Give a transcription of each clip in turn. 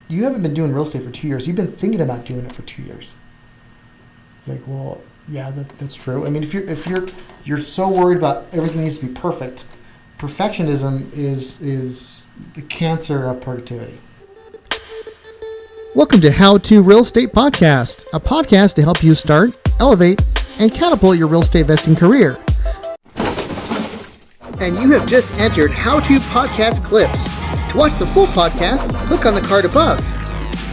you haven't been doing real estate for 2 years. You've been thinking about doing it for 2 years. It's like, well, yeah, that's true. I mean, if you're so worried about everything needs to be perfect, perfectionism is the cancer of productivity. Welcome to How to Real Estate Podcast, a podcast to help you start, elevate, and catapult your real estate investing career. And you have just entered How To Podcast Clips. To watch the full podcast, click on the card above.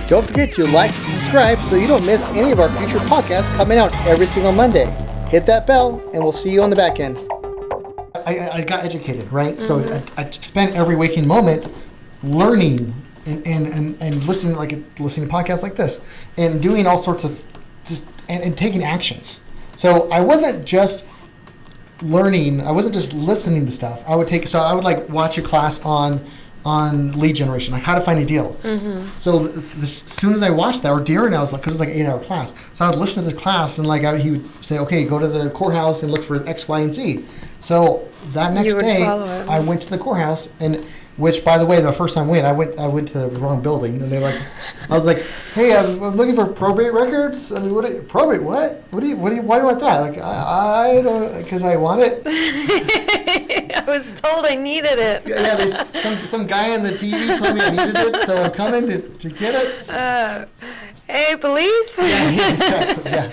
Don't forget to like and subscribe so you don't miss any of our future podcasts coming out every single Monday. Hit that bell, and we'll see you on the back end. I got educated, right? Mm-hmm. So I spent every waking moment learning and listening to podcasts like this and doing all sorts of and taking actions. So I wasn't just learning. I wasn't just listening to stuff. I would watch a class on lead generation, like how to find a deal. Mm-hmm. So as soon as I watched that, or during, I was like, because it's like an 8-hour class. So I would listen to this class, and he would say, okay, go to the courthouse and look for X, Y, and Z. So that next day, I went to the courthouse, and which, by the way, the first time I went to the wrong building, and I was like, hey, I'm looking for probate records. I mean, probate what? Why do you want that? Like, I don't, because I want it. I was told I needed it. Yeah, some guy on the TV told me I needed it, so I'm coming to get it. Hey, police. Yeah.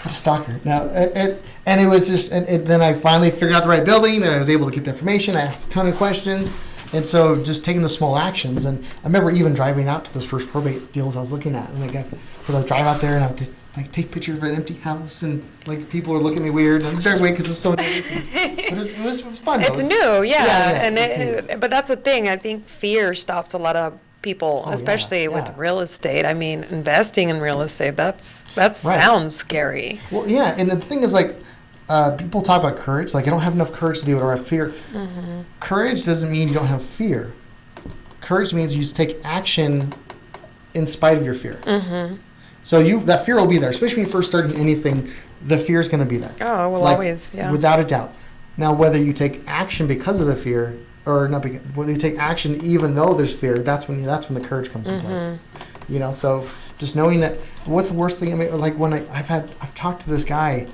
A stalker. Now, and it was just, and then I finally figured out the right building, and I was able to get the information. I asked a ton of questions. And so just taking the small actions, and I remember even driving out to those first probate deals I was looking at, and because I drive out there and I would take pictures of an empty house, and people are looking at me weird, and I'm just driving away because it's so nice. But it was fun. It's new, yeah. But that's the thing. I think fear stops a lot of people, especially with real estate. I mean, investing in real estate, that sounds scary. Well, yeah, and the thing is people talk about courage, like I don't have enough courage to do it, or I have fear. Mm-hmm. Courage doesn't mean you don't have fear. Courage means you just take action in spite of your fear. Mm-hmm. So that fear will be there, especially when you first start anything. The fear is going to be there. Oh, well, always, yeah, without a doubt. Now, whether you take action because of the fear or not, whether you take action even though there's fear, that's when the courage comes in place. So just knowing that. What's the worst thing? I mean, like when I've talked to this guy.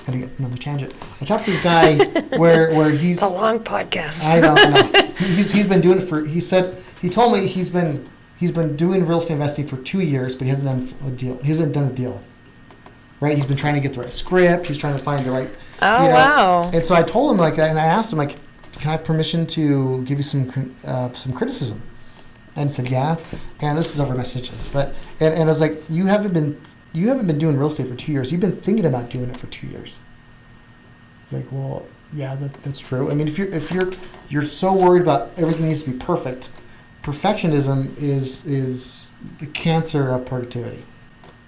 To get another tangent. I talked to this guy where he's... It's a long podcast. I know. He's been doing it he told me he's been doing real estate investing for 2 years, but he hasn't done a deal. He hasn't done a deal. Right? He's been trying to get the right script. He's trying to find the right... wow. And so I told him, and I asked him, can I have permission to give you some criticism? And he said, yeah. And this is over messages. But and I was like, you haven't been doing real estate for 2 years. You've been thinking about doing it for 2 years. It's like, well, yeah, that's true. I mean, if you're so worried about everything needs to be perfect, perfectionism is the cancer of productivity.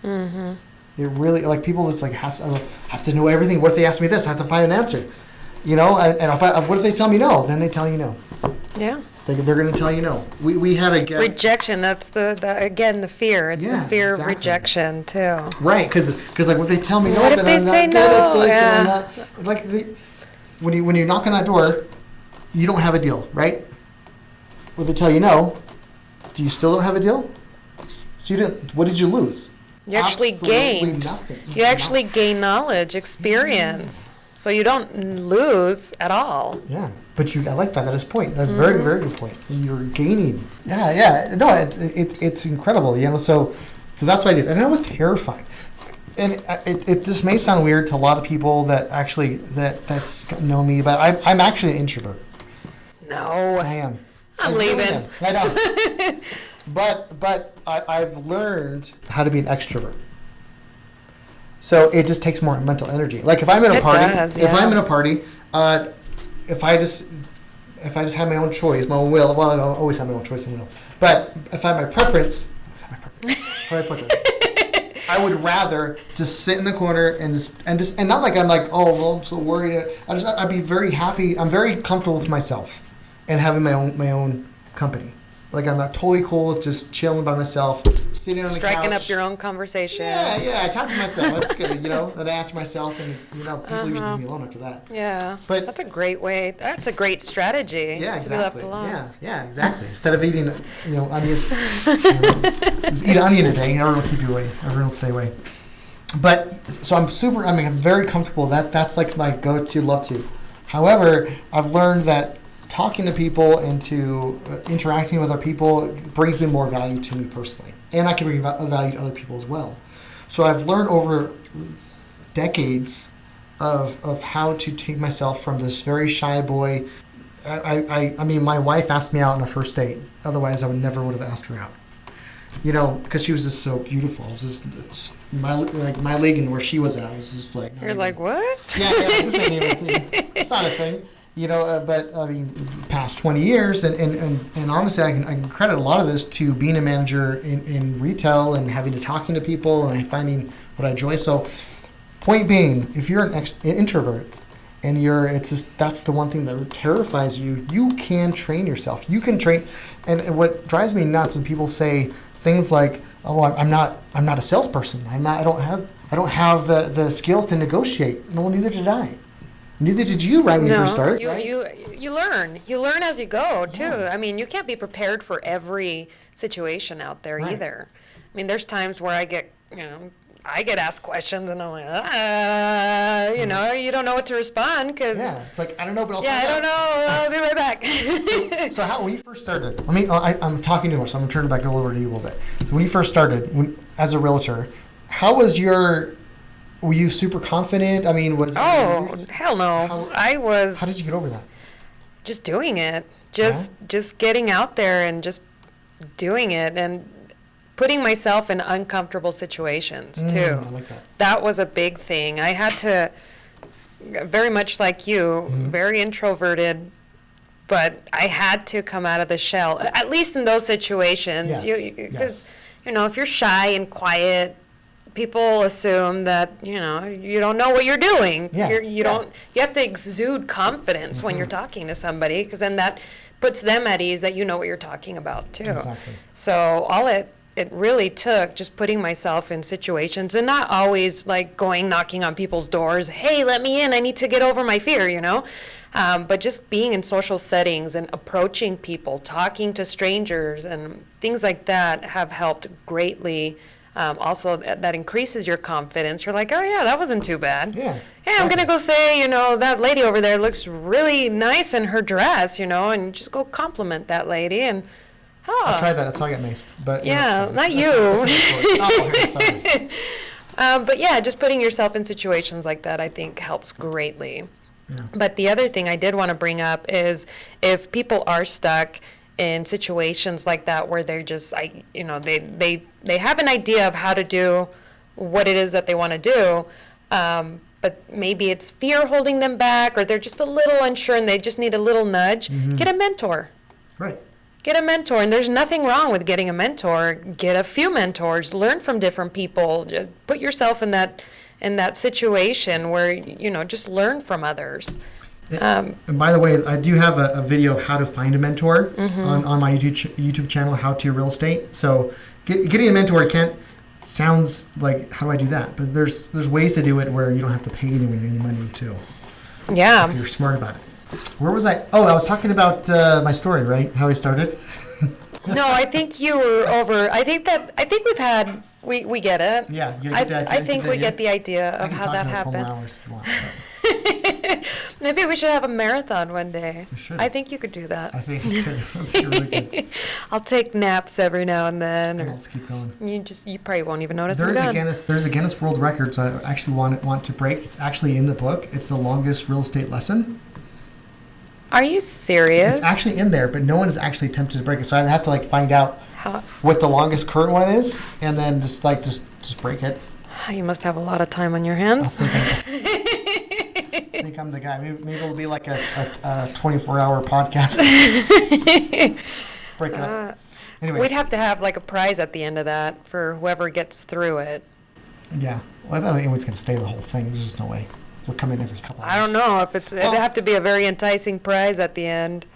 Mm-hmm. It really, people just have to know everything. What if they ask me this? I have to find an answer. And what if they tell me no? Then they tell you no. Yeah. They're going to tell you no. We had a guest. Rejection. That's the fear. It's the fear of rejection too. Right, because if they tell me no, what if they say no? And I'm not, when you knock on that door, you don't have a deal, right? When they tell you no, do you still don't have a deal? So you didn't. What did you lose? You actually gained nothing. You actually gain knowledge, experience. So you don't lose at all. Yeah, but I like that. That is point. That's a very, very good point. You're gaining. Yeah. No, it's incredible. So that's what I did, and I was terrified. And this may sound weird to a lot of people that actually that's know me, but I'm actually an introvert. No, I am. I'm leaving. I know. But I've learned how to be an extrovert. So it just takes more mental energy. Like if I'm in a party, if I just have my own choice, my own will. Well, I don't always have my own choice and will. But if I have my preference, how do I put this? I would rather just sit in the corner and not like I'm I'm so worried. I'd be very happy. I'm very comfortable with myself and having my own company. Like I'm totally cool with just chilling by myself, sitting on the couch. Striking up your own conversation. Yeah, I talk to myself. That's good, and I answer myself, and people usually leave me alone after that. Yeah, but that's a great way. That's a great strategy. Yeah, to be left alone. Yeah, exactly. Instead of eating, onions, just eat an onion a day. Everyone will keep you away. Everyone will stay away. But so I'm very comfortable. That's like my go-to, love to. However, I've learned that talking to people and to interacting with other people brings me more value to me personally. And I can bring value to other people as well. So I've learned over decades of how to take myself from this very shy boy. I mean, my wife asked me out on a first date. Otherwise, I would have asked her out. Because she was just so beautiful. It's just my league and where she was at was just like. You're like, what? Yeah, this ain't even a thing. It's not a thing. But I mean, the past 20 years, and honestly, I can credit a lot of this to being a manager in retail and having to talking to people and finding what I enjoy. So, point being, if you're an introvert and that's the one thing that terrifies you, you can train yourself. You can train, and what drives me nuts when people say things like, "Oh, I'm not a salesperson. I don't have the skills to negotiate." No, neither did I. Neither did you, right, when you first started, right? You learn. You learn as you go, too. Yeah. I mean, you can't be prepared for every situation out there either. I mean, there's times where I get asked questions and I'm like, you don't know what to respond because. Yeah, it's like, I don't know, but I'll find out. I don't know. I'll be right back. So how, when you first started, I'm talking too much, so I'm going to turn it back over to you a little bit. So when you first started, as a realtor, how was were you super confident? I mean, hell no. I was. How did you get over that? Just doing it. Just getting out there and just doing it and putting myself in uncomfortable situations too. I like that. That was a big thing. I had to, very much like you, very introverted, but I had to come out of the shell, at least in those situations. Because, if you're shy and quiet, people assume that you don't know what you're doing. You have to exude confidence when you're talking to somebody, because then that puts them at ease that you know what you're talking about too. Exactly. So all it really took just putting myself in situations, and not always like knocking on people's doors, hey, let me in, I need to get over my fear, but just being in social settings and approaching people, talking to strangers and things like that have helped greatly. Also, that increases your confidence. You're like, oh yeah, that wasn't too bad. Yeah. Yeah, I'm gonna go say, that lady over there looks really nice in her dress, and just go compliment that lady. And I'll try that. That's how I get maced. But yeah, not you. Okay, sorry. But yeah, just putting yourself in situations like that, I think, helps greatly. Yeah. But the other thing I did want to bring up is if people are stuck in situations like that where they're just they have an idea of how to do what it is that they want to do, but maybe it's fear holding them back, or they're just a little unsure and they just need a little nudge. Get a mentor. Right. Get a mentor, and there's nothing wrong with getting a mentor. Get a few mentors, learn from different people, just put yourself in that situation where just learn from others. And by the way, I do have a video of how to find a mentor on my YouTube channel, How to Real Estate. So getting a mentor sounds like, how do I do that? But there's ways to do it where you don't have to pay anyone any money too. Yeah. If you're smart about it. Where was I? Oh, I was talking about my story, right? How I started. No, I think you were over. I think we get it. Yeah, I think we get the idea of how that happened. Hours if you want, Maybe we should have a marathon one day. We should. I think you could do that. I think you could. That's really good. I'll take naps every now and then. And let's keep going. You probably won't even notice. There's a Guinness World Record I actually want to break. It's actually in the book. It's the longest real estate lesson. Are you serious? It's actually in there, but no one has actually attempted to break it. So I have to find out what the longest current one is, and then just break it. You must have a lot of time on your hands. I think I'm the guy. Maybe it'll be like a 24-hour podcast. Break it up. Anyways. We'd have to have a prize at the end of that for whoever gets through it. Yeah. Well, I don't know anyone's going to stay the whole thing. There's just no way. We'll come in every couple hours. I don't know if it'd have to be a very enticing prize at the end.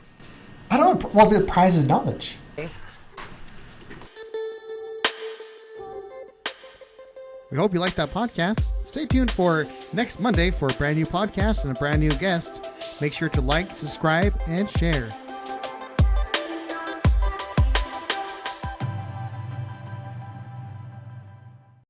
I don't know. Well, the prize is knowledge. We hope you liked that podcast. Stay tuned for next Monday for a brand new podcast and a brand new guest. Make sure to like, subscribe, and share.